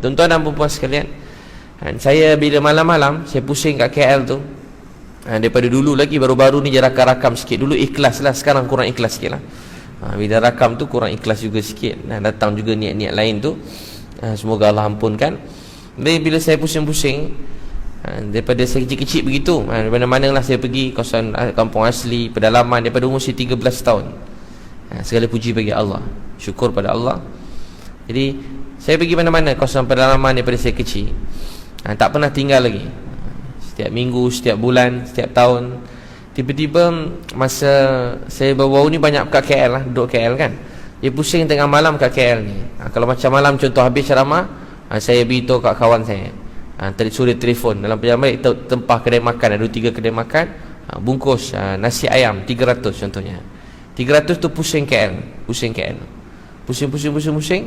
Tuan-tuan dan puan sekalian, saya bila malam-malam saya pusing kat KL tu, daripada dulu lagi, baru-baru ni je rakam sikit. Dulu ikhlas lah, sekarang kurang ikhlas sikit lah. Bila rakam tu kurang ikhlas juga sikit, datang juga niat-niat lain tu. Semoga Allah ampunkan. Bila saya pusing-pusing, daripada saya kecil-kecil begitu, mana-mana lah saya pergi kawasan kampung asli, pedalaman, daripada umur saya 13 tahun. Segala puji bagi Allah, syukur pada Allah. Jadi saya pergi mana-mana kawasan pedalaman daripada saya kecil, tak pernah tinggal lagi. Setiap minggu, setiap bulan, setiap tahun. Tiba-tiba masa saya baru-baru ni banyak kat KL lah, duduk KL kan, dia pusing tengah malam kat KL ni. Kalau macam malam contoh habis ceramah, saya beritahu kat kawan saya, suruh telefon dalam pejam balik, tempah kedai makan, ada 3 kedai makan, bungkus nasi ayam 300 contohnya. 300 tu pusing KL, pusing KL, pusing.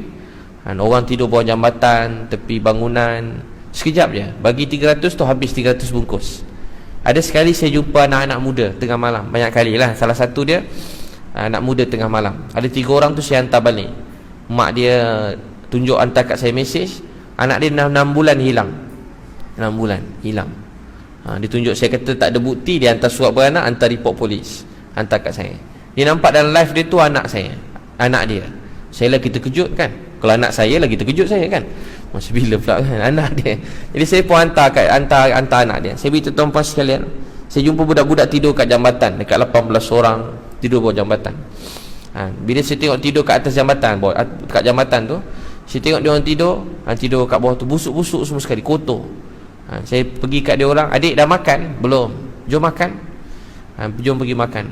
Orang tidur bawah jambatan, tepi bangunan, sekejap je bagi 300 tu habis 300 bungkus. Ada sekali saya jumpa anak-anak muda tengah malam, banyak kali lah. Salah satu dia anak muda tengah malam, ada 3 orang tu saya hantar balik. Mak dia tunjuk, hantar kat saya mesej, anak dia 6 bulan hilang. 6 bulan hilang. Dia tunjuk, saya kata tak ada bukti, dia hantar surat beranak, hantar report polis, hantar kat saya. Dia nampak dalam live dia tu anak saya, anak dia. Saya lagi terkejut kan, kalau anak saya lagi terkejut saya kan, masa bila pula kan anak dia. Jadi saya pun hantar anak dia. Saya beritahu tuan-tuan sekalian, saya jumpa budak-budak tidur kat jambatan, dekat 18 orang tidur bawah jambatan. Bila saya tengok tidur kat atas jambatan, kat jambatan tu, saya tengok dia orang tidur kat bawah tu, busuk-busuk semua sekali, kotor. Saya pergi kat dia orang, adik dah makan? Belum. Jom makan. Jom pergi makan.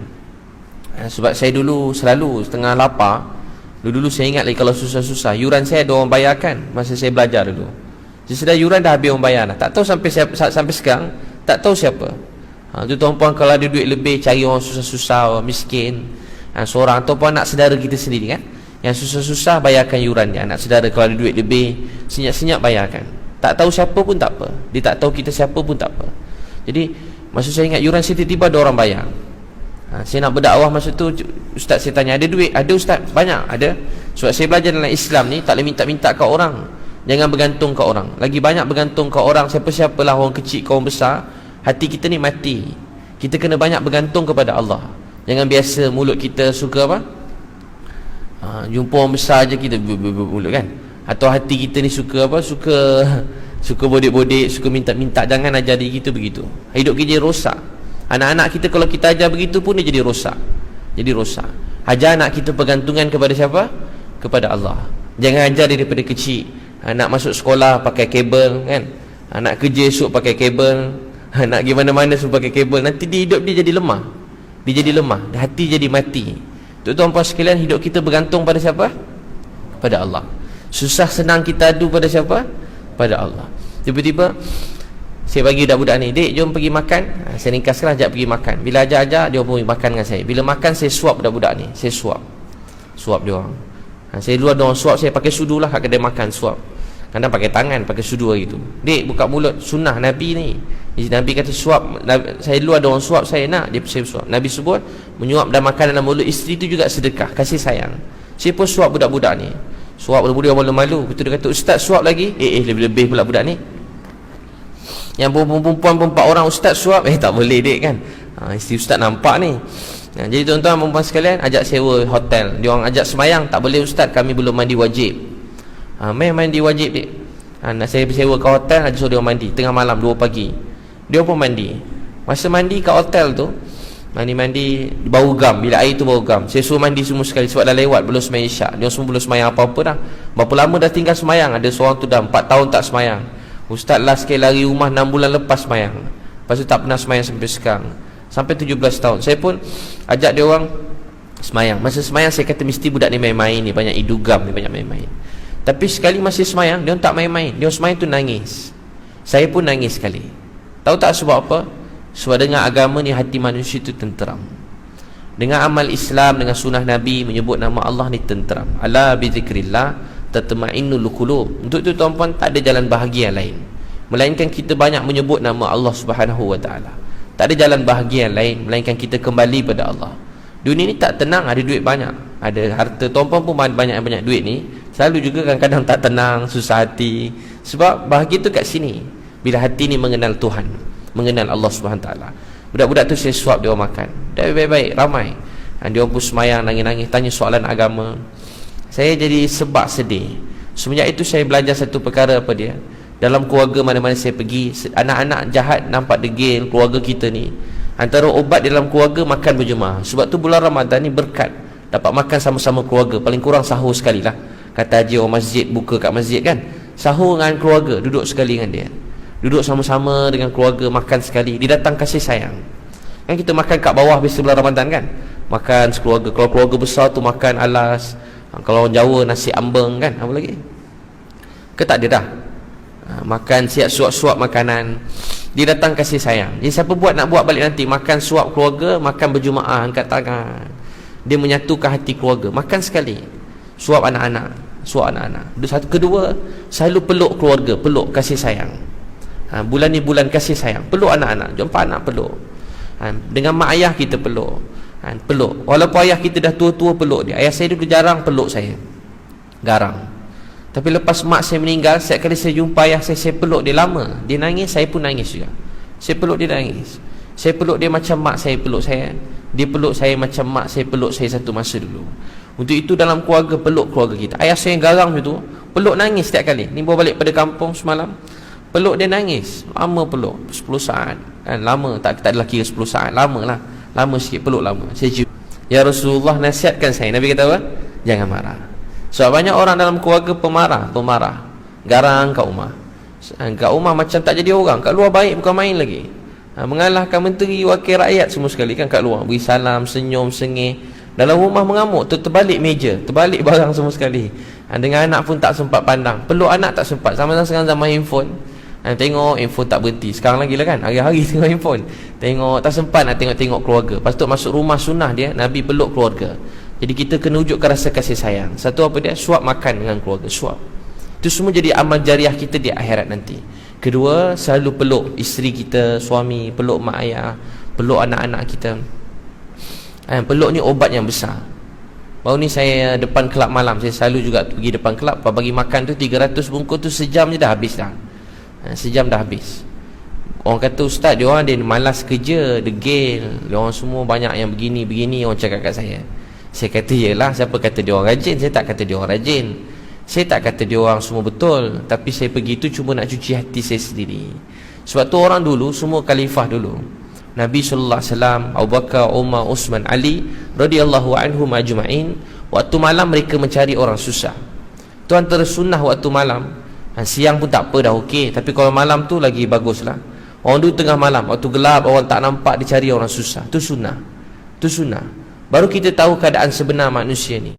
Sebab saya dulu selalu setengah lapar. Dulu saya ingat lagi, kalau susah-susah, yuran saya ada orang bayarkan masa saya belajar dulu. Jadi sedar yuran dah habis orang bayar dah. Tak tahu sampai sekarang, tak tahu siapa. Tu tuan-puan, kalau ada duit lebih, cari orang susah-susah, orang miskin, seorang, ataupun anak saudara kita sendiri kan, yang susah-susah, bayarkan yuran dia. Anak saudara kalau ada duit lebih, senyap-senyap bayarkan. Tak tahu siapa pun tak apa, dia tak tahu kita siapa pun tak apa. Jadi masa saya ingat yuran saya tiba-tiba ada orang bayar. Saya nak berdakwah masa tu, ustaz saya tanya, ada duit? Ada ustaz, banyak, ada. Sebab saya belajar dalam Islam ni, tak boleh minta-minta kat orang, jangan bergantung kat orang. Lagi banyak bergantung kat orang, siapa-siapalah, orang kecil ke orang besar, hati kita ni mati. Kita kena banyak bergantung kepada Allah. Jangan biasa mulut kita suka apa, jumpa orang besar je kita mulut kan, atau hati kita ni suka apa, suka bodek-bodek, suka minta-minta. Jangan ajari kita begitu, hidup kita rosak. Anak-anak kita kalau kita ajar begitu pun, dia jadi rosak. Ajar anak kita pergantungan kepada siapa? Kepada Allah. Jangan ajar dia daripada kecil. Anak masuk sekolah pakai kabel kan, anak kerja esok pakai kabel, anak pergi mana-mana semua pakai kabel. Nanti di hidup dia jadi lemah. Hati jadi mati. Tuan-tuan sekalian, hidup kita bergantung pada siapa? Pada Allah. Susah senang kita adu pada siapa? Pada Allah. Tiba-tiba saya bagi budak-budak ni, dek jom pergi makan. Saya ringkaskan, ajak pergi makan. Bila ajak dia pun makan dengan saya. Bila makan, saya suap budak-budak ni, saya suap dia orang. Saya luar dia orang suap, saya pakai sudu lah kat kedai makan, suap. Kadang pakai tangan, pakai sudu hari tu. Dek buka mulut, sunnah Nabi ni. Nabi kata suap. Saya luar dia orang suap, saya nak dia saya suap. Nabi sebut menyuap dan makan dalam mulut isteri tu juga sedekah, kasih sayang. Saya pun suap budak-budak ni. Suap budak-budak malu-malu. Betul, dia kata ustaz suap lagi. Lebih-lebih pula budak ni. Yang perempuan pun 4 orang, ustaz suap. Tak boleh dek kan, isteri ustaz nampak ni. Jadi tuan-tuan perempuan sekalian, ajak sewa hotel, dia orang ajak semayang, tak boleh ustaz, kami belum mandi wajib. Mandi wajib dek. Saya sewa ke hotel, ajak suruh dia orang mandi tengah malam 2 pagi. Dia pun mandi. Masa mandi kat hotel tu, mandi bau gam. Bila air tu bau gam, saya suruh mandi semua sekali, sebab dah lewat, belum semayang isyak. Dia semua belum semayang apa-apa dah. Berapa lama dah tinggal semayang. Ada seorang tu dah 4 tahun tak semayang. Ustaz last sekali lari rumah 6 bulan lepas semayang. Lepas tu tak pernah semayang sampai sekarang, sampai 17 tahun. Saya pun ajak dia orang semayang. Masa semayang saya kata mesti budak ni main-main ni, banyak idugam ni, banyak main-main. Tapi sekali masa semayang, dia orang tak main-main. Dia orang semayang tu nangis. Saya pun nangis sekali. Tahu tak sebab apa? Sebab dengan agama ni hati manusia tu tenteram. Dengan amal Islam, dengan sunnah Nabi, menyebut nama Allah ni tenteram. Ala bi zikrillah tatma'innul qulub. Untuk itu tuan-puan, tak ada jalan bahagia lain melainkan kita banyak menyebut nama Allah Subhanahu wa taala. Tak ada jalan bahagia lain melainkan kita kembali pada Allah. Dunia ni tak tenang, ada duit banyak, ada harta, tuan-puan pun banyak duit ni, Selalu juga kadang-kadang tak tenang, susah hati. Sebab bahagia tu kat sini, bila hati ni mengenal Tuhan, mengenal Allah SWT. Budak-budak tu saya suap dia orang makan. Dia baik-baik, ramai. Dia orang pun semayang, nangis-nangis, tanya soalan agama. Saya jadi sebab sedih. Semenjak itu saya belajar satu perkara apa dia. Dalam keluarga mana-mana saya pergi, anak-anak jahat nampak degil keluarga kita ni. Antara obat dalam keluarga makan berjemaah. Sebab tu bulan Ramadan ni berkat, dapat makan sama-sama keluarga. Paling kurang sahur sekali lah. Kata haji orang masjid, buka kat masjid kan, sahur dengan keluarga, duduk sekali dengan dia, duduk sama-sama dengan keluarga, makan sekali. Dia datang kasih sayang. Kan kita makan kat bawah biasa bulan Ramadan kan, makan sekeluarga. Kalau keluarga besar tu makan alas, kalau orang Jawa nasi ambeng kan, apa lagi ke tak dia dah makan siap suap-suap makanan. Dia datang kasih sayang. Jadi siapa buat nak buat balik nanti, makan suap keluarga, makan berjemaah, angkat tangan. Dia menyatukan hati keluarga, makan sekali. Suap anak-anak, suap anak-anak. Satu, kedua, selalu peluk keluarga, peluk, kasih sayang. Bulan ni bulan kasih sayang, peluk anak-anak, jumpa anak peluk. Dengan mak ayah kita peluk, peluk. Walaupun ayah kita dah tua-tua, peluk dia. Ayah saya dulu jarang peluk saya, garang. Tapi lepas mak saya meninggal, setiap kali saya jumpa ayah saya peluk dia lama. Dia nangis, saya pun nangis juga. Saya peluk dia, nangis. Saya peluk dia macam mak saya peluk saya. Dia peluk saya macam mak saya peluk saya satu masa dulu. Untuk itu dalam keluarga, peluk keluarga kita. Ayah saya yang garang itu, peluk nangis setiap kali. Ni bawa balik pada kampung semalam, peluk dia nangis. Lama peluk, 10 saat kan, lama. Tak adalah kira 10 saat, lama lah. Lama sikit, peluk lama. Saya cium, ya Rasulullah nasihatkan saya. Nabi kata apa? Jangan marah. Sebab banyak orang dalam keluarga pemarah, garang kat rumah. Kat rumah macam tak jadi orang, kat luar baik bukan main lagi. Mengalahkan menteri, wakil rakyat semua sekali kan kat luar. Beri salam, senyum, sengih. Dalam rumah mengamuk, terbalik meja, terbalik barang semua sekali. Dengan anak pun tak sempat pandang. Peluk anak tak sempat. Sama-sama sekarang zaman handphone. Tengok handphone tak berhenti. Sekarang lagi lah kan, hari-hari tengok handphone. Tengok, tak sempat nak tengok-tengok keluarga. Lepas tu masuk rumah sunnah dia, Nabi peluk keluarga. Jadi kita kena wujudkan rasa kasih sayang. Satu apa dia? Suap makan dengan keluarga, suap. Itu semua jadi amal jariah kita di akhirat nanti. Kedua, selalu peluk isteri kita, suami, peluk mak ayah, peluk anak-anak kita. Peluk ni obat yang besar. Baru ni saya depan kelab malam, saya selalu juga pergi depan kelab. Bagi makan tu 300 bungkus tu sejam je dah habis dah. Sejam dah habis. Orang kata ustaz, dia orang dia malas kerja, degil, dia orang semua banyak yang begini-begini, orang cakap kat saya. Saya kata yelah, siapa kata dia orang rajin? Saya tak kata dia orang rajin, saya tak kata dia orang semua betul. Tapi saya pergi tu cuma nak cuci hati saya sendiri. Sebab tu orang dulu semua khalifah dulu, Nabi SAW, Abu Bakar, Umar, Uthman, Ali radhiyallahu anhum ajma'in, waktu malam mereka mencari orang susah. Tu antara sunnah waktu malam. Siang pun tak apa dah okey, tapi kalau malam tu lagi baguslah. Orang dulu tengah malam, waktu gelap, orang tak nampak, dicari orang susah. Tu sunnah. Tu sunnah. Baru kita tahu keadaan sebenar manusia ni.